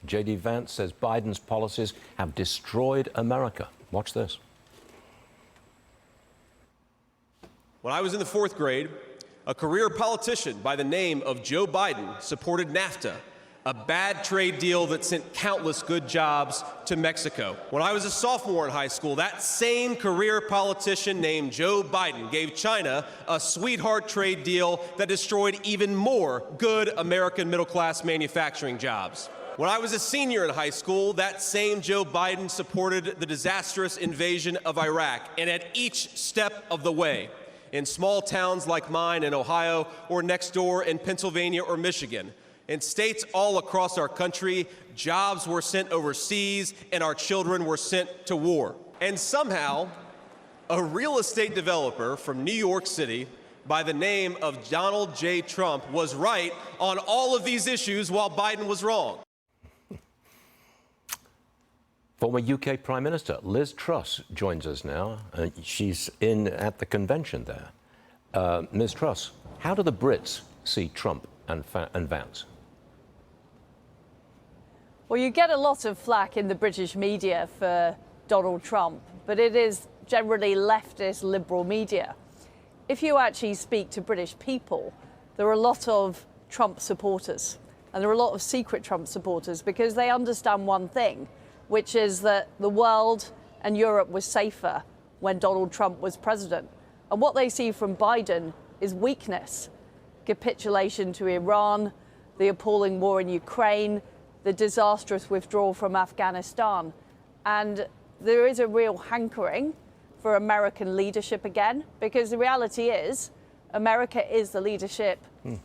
J.D. Vance says Biden's policies have destroyed America. Watch this. When I was in the 4th grade, a career politician by the name of Joe Biden supported NAFTA, a bad trade deal that sent countless good jobs to Mexico. When I was a sophomore in high school, that same career politician named Joe Biden gave China a sweetheart trade deal that destroyed even more good American middle-class manufacturing jobs. When I was a senior in high school, that same Joe Biden supported the disastrous invasion of Iraq, and at each step of the way, in small towns like mine in Ohio or next door in Pennsylvania or Michigan, in states all across our country, jobs were sent overseas and our children were sent to war. And somehow, a real estate developer from New York City by the name of Donald J. Trump was right on all of these issues while Biden was wrong. Former UK Prime Minister Liz Truss joins us now. She's at the convention there. Ms. Truss, how do the Brits see Trump and Vance? Well, you get a lot of flack in the British media for Donald Trump, but it is generally leftist liberal media. If you actually speak to British people, there are a lot of Trump supporters, and there are a lot of secret Trump supporters because they understand one thing, which is that the world and Europe was safer when Donald Trump was president. And what they see from Biden is weakness, capitulation to Iran, the appalling war in Ukraine, the disastrous withdrawal from Afghanistan. And there is a real hankering for American leadership again, because the reality is America is the leadership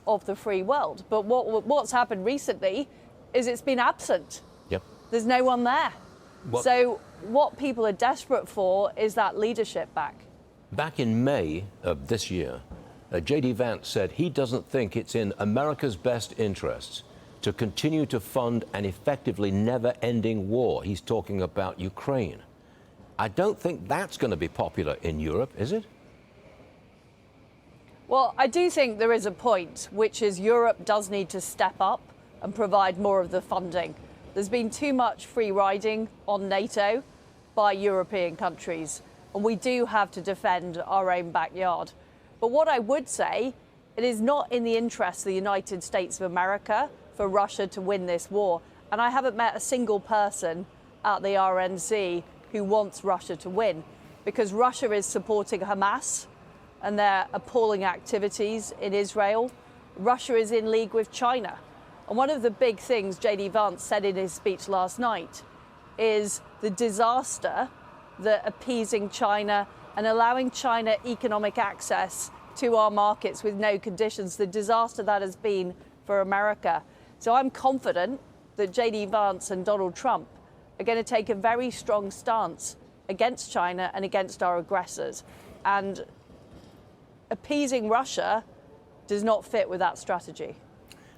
of the free world. But what's happened recently is it's been absent. Yep. There's no one there. So what people are desperate for is that leadership back. Back in May of this year, J.D. Vance said he doesn't think it's in America's best interests to continue to fund an effectively never-ending war. He's talking about Ukraine. I don't think that's going to be popular in Europe, is it? Well, I do think there is a point, which is Europe does need to step up and provide more of the funding. There's been too much free riding on NATO by European countries, and we do have to defend our own backyard. But what I would say, it is not in the interest of the United States of America for Russia to win this war. And I haven't met a single person at the RNC who wants Russia to win, because Russia is supporting Hamas and their appalling activities in Israel. Russia is in league with China. And one of the big things J.D. Vance said in his speech last night is the disaster that appeasing China and allowing China economic access to our markets with no conditions, the disaster that has been for America. So I'm confident that J.D. Vance and Donald Trump are going to take a very strong stance against China and against our aggressors. And appeasing Russia does not fit with that strategy.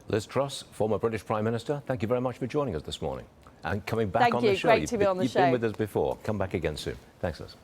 Liz Truss, former British Prime Minister, thank you very much for joining us this morning and coming back on the show. Thank you. Great to be on the show. You've been with us before. Come back again soon. Thanks, Liz.